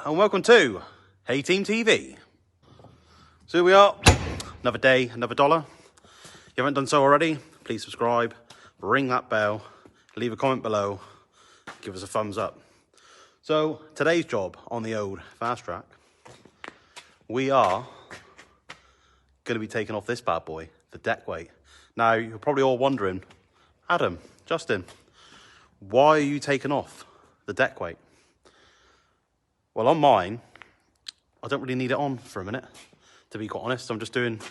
and welcome to Thehayteamtv. So here we are, another day, another dollar. If you haven't done so already, please subscribe, ring that bell, leave a comment below, give us a thumbs up. So today's job on the old fast track, we are going to be taking off this bad boy, the deck weight. Now you're probably all wondering, Adam, Justin, why are you taking off the deck weight? Well, on mine, I don't really need it on for a minute, to be quite honest. I'm just doing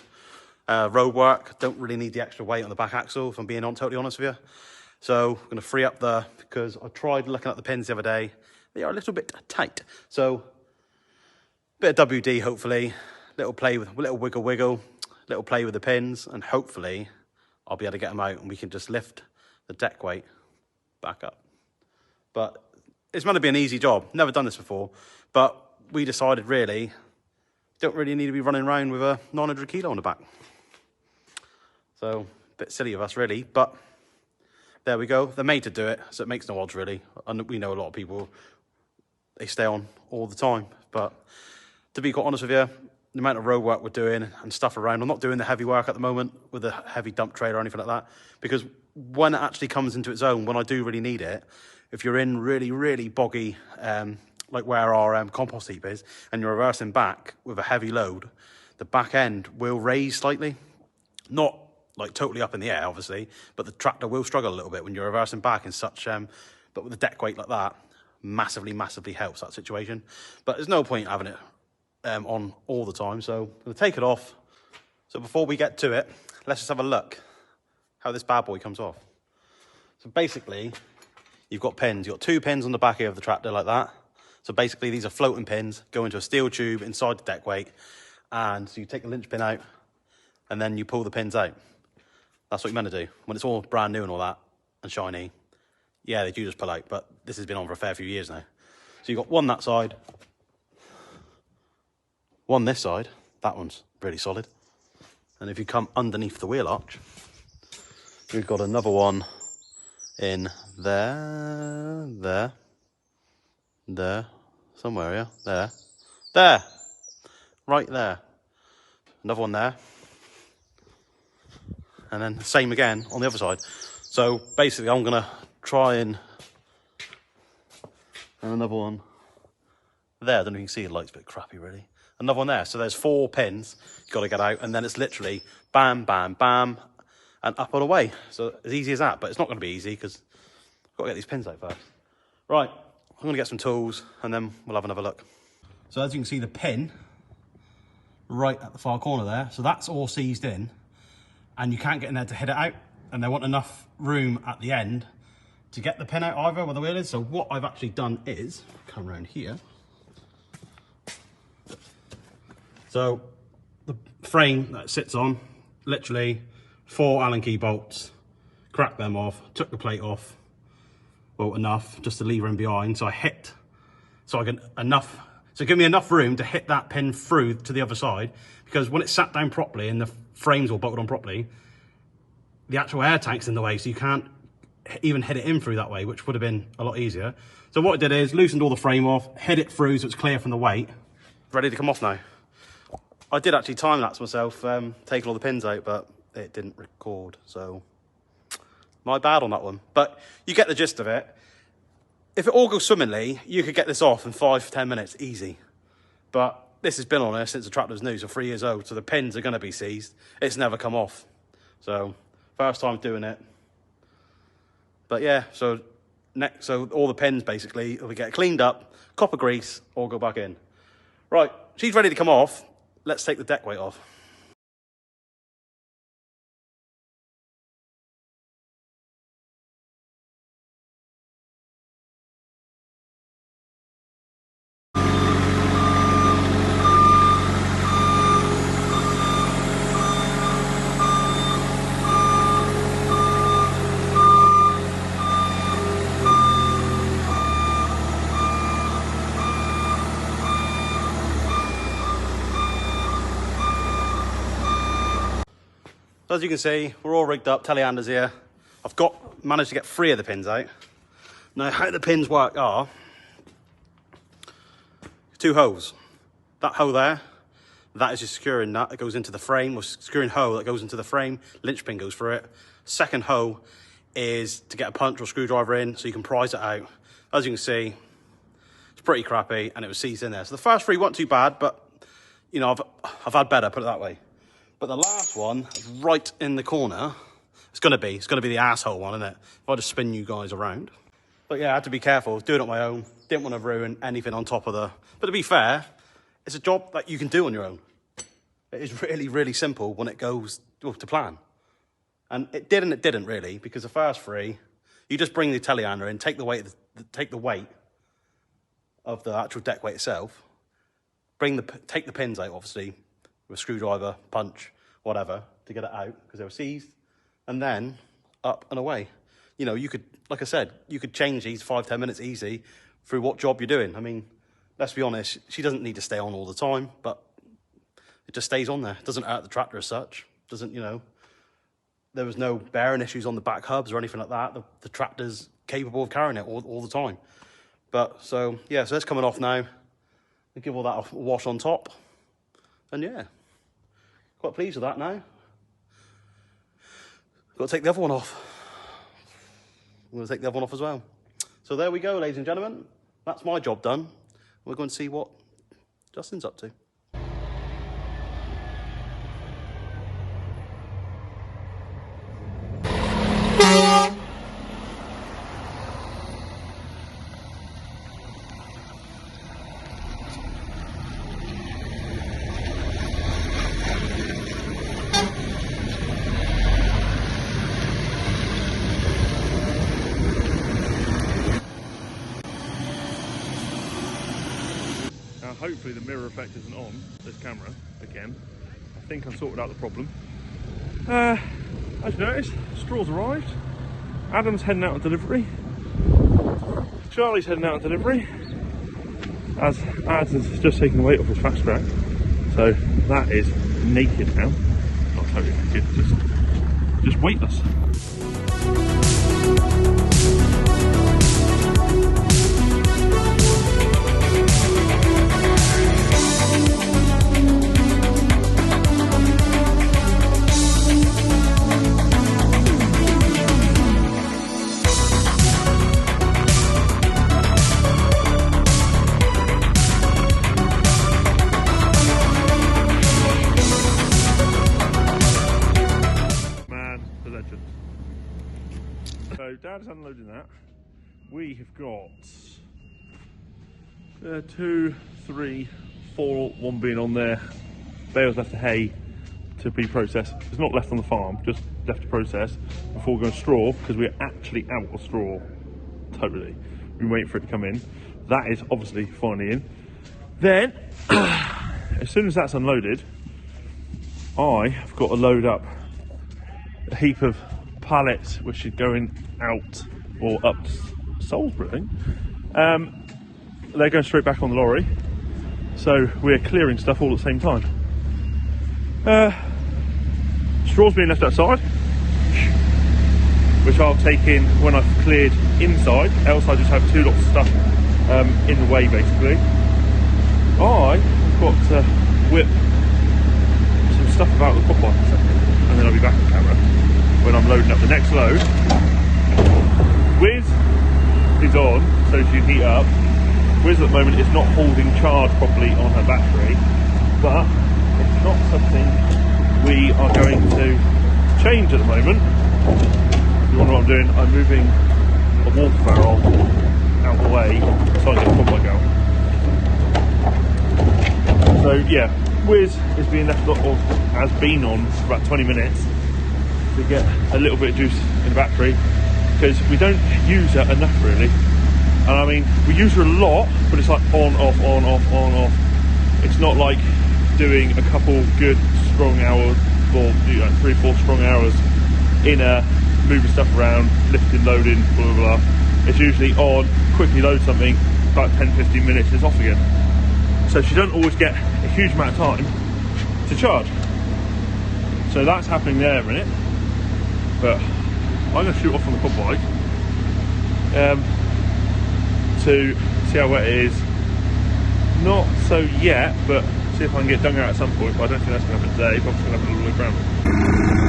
road work. Don't really need the extra weight on the back axle, if I'm being totally honest with you. So I'm going to free up because I tried looking at the pins the other day. They are a little bit tight. So bit of WD, hopefully. Little wiggle, little play with the pins, and hopefully I'll be able to get them out and we can just lift the deck weight back up. But it's meant to be an easy job. Never done this before, but we decided really don't really need to be running around with a 900 kilo on the back. So a bit silly of us really, but there we go. They're made to do it, so it makes no odds really. And we know a lot of people, they stay on all the time. But to be quite honest with you, the amount of road work we're doing and stuff around, I'm not doing the heavy work at the moment with a heavy dump trailer or anything like that, because when it actually comes into its own, when I do really need it, if you're in really, really boggy, like where our compost heap is, and you're reversing back with a heavy load, the back end will raise slightly. Not like totally up in the air, obviously, but the tractor will struggle a little bit when you're reversing back in such, but with a deck weight like that, massively, massively helps that situation. But there's no point having it on all the time, so I'm going to take it off. So before we get to it, let's just have a look how this bad boy comes off. So basically, you've got pins. You've got two pins on the back here of the tractor like that. So basically, these are floating pins, go into a steel tube inside the deck weight, and so you take the linch pin out, and then you pull the pins out. That's what you're meant to do. When it's all brand new and all that, and shiny, yeah, they do just pull out, but this has been on for a fair few years now. So you've got one that side, one this side. That one's really solid. And if you come underneath the wheel arch, we've got another one in there, somewhere, yeah, there, right there. Another one there. And then the same again on the other side. So basically I'm gonna try and another one there. I don't know if you can see, the light's a bit crappy really. Another one there. So there's 4 pins you've got to get out, and then it's literally bam, bam, bam, and up and away. So as easy as that, but it's not going to be easy because I've got to get these pins out first. Right, I'm going to get some tools and then we'll have another look. So as you can see, the pin right at the far corner there, so that's all seized in, and you can't get in there to hit it out, and they want enough room at the end to get the pin out either where the wheel is. So what I've actually done is come around here. So the frame that it sits on, literally 4 Allen key bolts, cracked them off, took the plate off, well enough just to leave room behind. So I hit, so give me enough room to hit that pin through to the other side, because when it's sat down properly and the frame's all bolted on properly, the actual air tank's in the way, so you can't even hit it in through that way, which would have been a lot easier. So what I did is loosened all the frame off, hit it through so it's clear from the weight. Ready to come off now. I did actually time-lapse myself taking all the pins out, but it didn't record, so my bad on that one. But you get the gist of it. If it all goes swimmingly, you could get this off in 5-10 minutes, easy. But this has been on here since the tractor's new, so 3 years old, so the pins are going to be seized. It's never come off. So, first time doing it. But yeah, so all the pins basically, we get cleaned up, copper grease, all go back in. Right, she's ready to come off. Let's take the deck weight off. So as you can see, we're all rigged up, telehanders here. I've managed to get 3 of the pins out. Now how the pins work are, 2 hose. That hole there, that is your securing nut that goes into the frame, or securing hoe that goes into the frame. Linchpin goes through it. Second hoe is to get a punch or screwdriver in so you can prise it out. As you can see, it's pretty crappy and it was seized in there. So the first 3 weren't too bad, but you know, I've had better, put it that way. But the last one, right in the corner, it's gonna be the asshole one, isn't it? If I just spin you guys around. But yeah, I had to be careful, doing it on my own. Didn't want to ruin anything on top of the, but to be fair, it's a job that you can do on your own. It is really, really simple when it goes to plan. And it did and it didn't really, because the first 3, you just bring the telehandler in, take the weight of the actual deck weight itself, take the pins out, obviously, with a screwdriver, punch, whatever, to get it out, because they were seized, and then up and away. You know, you could, like I said, you could change these 5-10 minutes easy through what job you're doing. I mean, let's be honest, she doesn't need to stay on all the time, but it just stays on there. It doesn't hurt the tractor as such. Doesn't, you know, there was no bearing issues on the back hubs or anything like that. The tractor's capable of carrying it all the time. But so, yeah, so that's coming off now. We give all that a wash on top. And yeah, quite pleased with that now. Got to take the other one off. I'm going to take the other one off as well. So there we go, ladies and gentlemen. That's my job done. We're going to see what Justin's up to. Hopefully the mirror effect isn't on this camera again. I think I've sorted out the problem. As you noticed, straw's arrived. Adam's heading out on delivery. Charlie's heading out on delivery. As Ads has just taken the weight off his fast track. So that is naked now. Not totally naked, just weightless. So Dad's unloading that. We have got 2, 3, 4, 1 being on there. Bale's left the hay to be processed. It's not left on the farm, just left to process before we go on straw, because we're actually out of straw. Totally. We've been waiting for it to come in. That is obviously finally in. Then, as soon as that's unloaded, I have got to load up a heap of pallets which are going out or up to Salisbury, I think. They're going straight back on the lorry, so we're clearing stuff all at the same time. Straw's being left outside, which I'll take in when I've cleared inside, else I just have 2 lots of stuff in the way basically. I've got to whip some stuff about the combine in a second, and then I'll be back on camera when I'm loading up the next load. Wiz is on, so she can heat up. Wiz at the moment is not holding charge properly on her battery, but it's not something we are going to change at the moment. You wonder what I'm doing? I'm moving a water barrel out the way so I can get the combine going. So yeah, Wiz is being left on, or has been on for about 20 minutes to get a little bit of juice in the battery, because we don't use her enough really. And I mean, we use her a lot, but it's like on, off, on, off, on, off. It's not like doing a couple good strong hours, or 3 or 4 strong hours in a moving stuff around, lifting, loading, blah blah blah. It's usually on, quickly load something, about 10-15 minutes, it's off again. So she doesn't always get a huge amount of time to charge. So that's happening there a minute. But I'm going to shoot off on the quad bike to see how wet it is, not so yet, but see if I can get dung out at some point, but I don't think that's going to happen today, but I'm just going to have a little look around.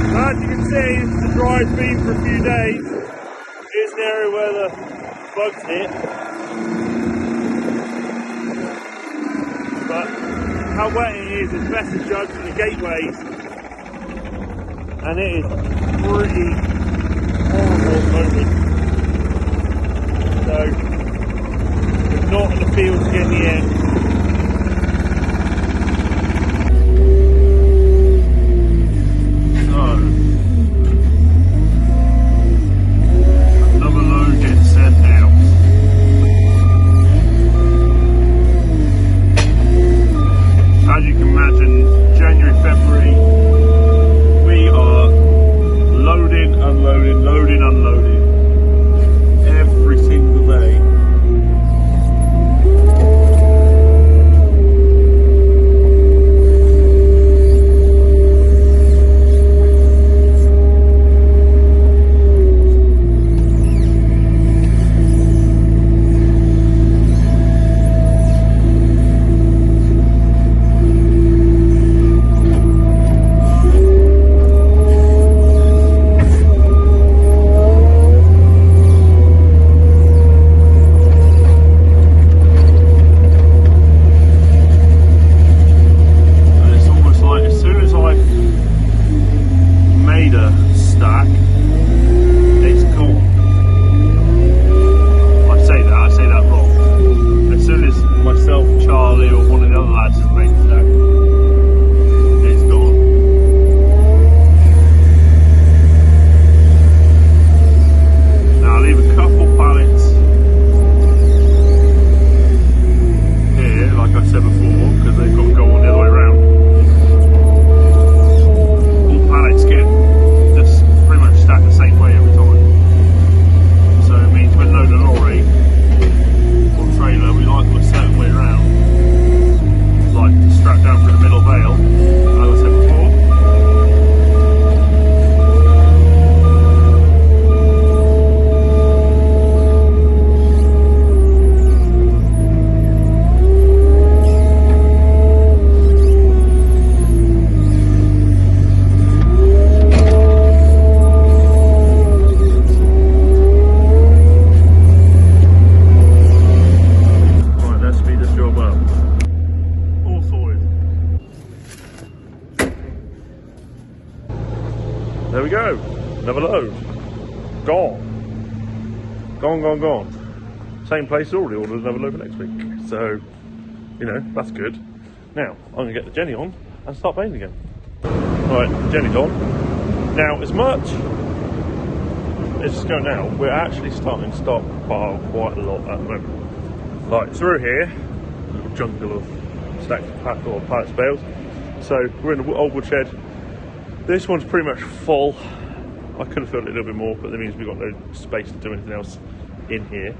As you can see, the drive's been for a few days. It's an area where the bugs hit. But how wet it is best the jugs and the gateways. And it is pretty horrible at the moment. So, it's not in the field to get in the end. There we go, another load. Gone. Gone. Same place, already ordered another load for next week. So, you know, that's good. Now, I'm going to get the Jenny on and start baling again. Right, Jenny's on. Now, as much as it's going now, we're actually starting to stockpile quite a lot at the moment. Like, through here, a little jungle of stacked pallets bales. So, we're in the old wood shed. This one's pretty much full. I could have filled it a little bit more, but that means we've got no space to do anything else in here.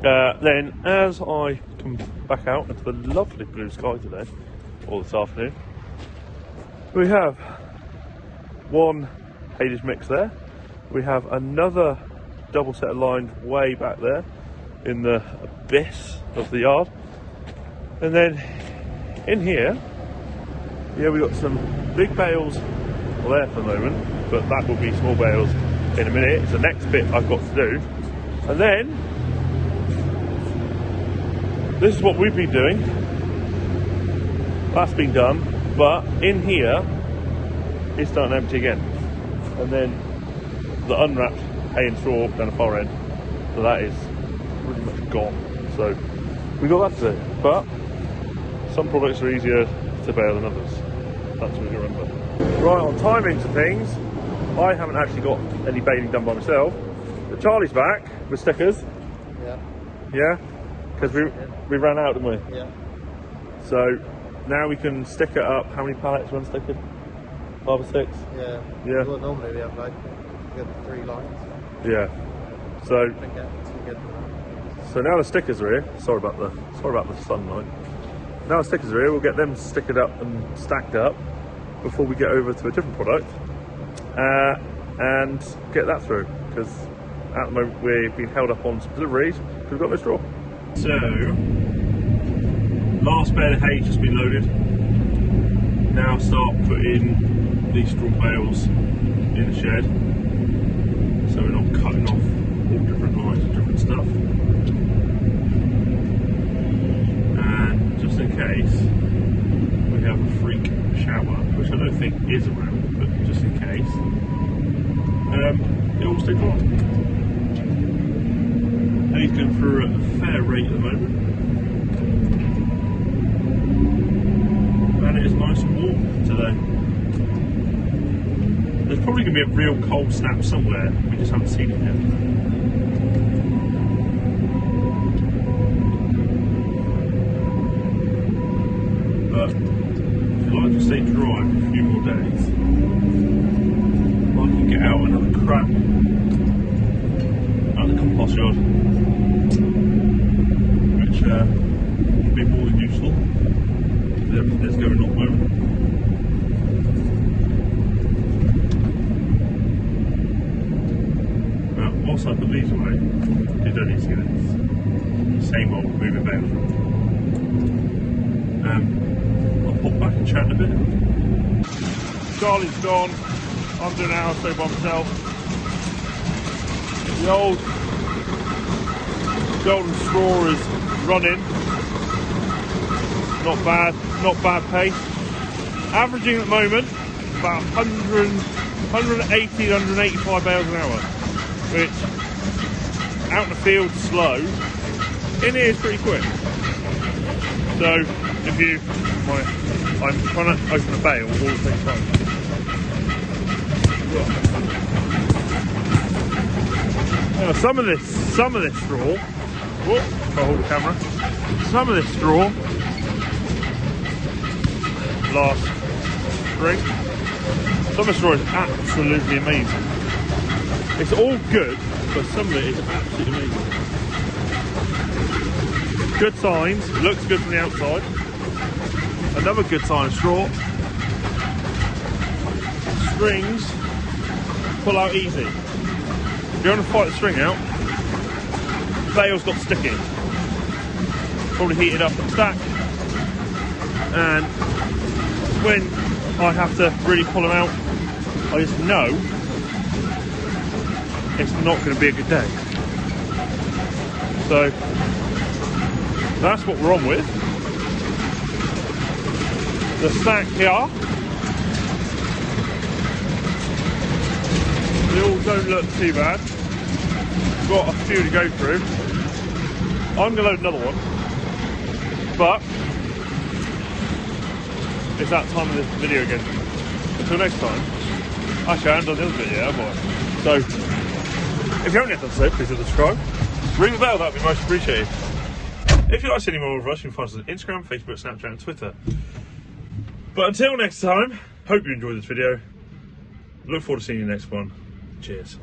Then, as I come back out into the lovely blue sky today, or this afternoon, we have one Hades mix there. We have another double set of lines way back there in the abyss of the yard. And then in here, yeah, we've got some big bales there for the moment, but that will be small bales in a minute. It's the next bit I've got to do. And then this is what we've been doing. That's been done, but in here it's starting to empty again. And then the unwrapped hay and straw down the far end, so that is pretty much gone. So we got that to do, but some products are easier to bale than others. That's what you remember. Right, on timings of things, I haven't actually got any baling done by myself, but Charlie's back with stickers. Yeah, because we ran out, didn't we? Yeah. So now we can stick it up. How many pallets run stickered? 5 or 6? Yeah. Well, normally we have like 3 lines. Yeah. So now the stickers are here. Sorry about the sunlight. Now the stickers are here. We'll get them stickered up and stacked up before we get over to a different product and get that through, because at the moment we've been held up on some deliveries because we've got no straw. So Last bale of hay just been loaded. Now start putting these straw bales in the shed, so we're not cutting off all different lines of different stuff. And just in case we have a freak shower, which I don't think is around, but just in case, it will stay dry. Hay's going through at a fair rate at the moment. And it is nice and warm today. There's probably going to be a real cold snap somewhere, we just haven't seen it yet. But if you like to stay dry for a few more days, I can get out another crack at the compost yard, which will be more than useful with everything that's going on at the moment. Now, whilst I put these away, you don't need to see this. Same old moving bales. I'll pop back and chat in a bit. Charlie's gone. I'm doing an hour or so by myself. The old golden straw is running. Not bad pace. Averaging at the moment about 180 to 185 bales an hour, which out in the field slow, in here is pretty quick. So if you, I'm trying to open a bale all at the same time. Now, some of this straw, if I hold the camera, some of this straw last spring, some of the straw is absolutely amazing. It's all good, but some of it is absolutely amazing. Good signs, it looks good from the outside. Another good sign of straw, strings pull out easy. If you want to fight the string out, the bale's got sticky. Probably heated up and stack. And when I have to really pull them out, I just know it's not going to be a good day. So that's what we're on with. The stack here, they all don't look too bad. Got a few to go through. I'm going to load another one, but it's that time of this video again. Until next time. Actually, I haven't done the other bit yet, have I? So, if you haven't yet done so, please hit subscribe. Ring the bell, that would be most appreciated. If you'd like to see any more of us, you can find us on Instagram, Facebook, Snapchat and Twitter. But until next time, hope you enjoyed this video. Look forward to seeing you next one. Cheers.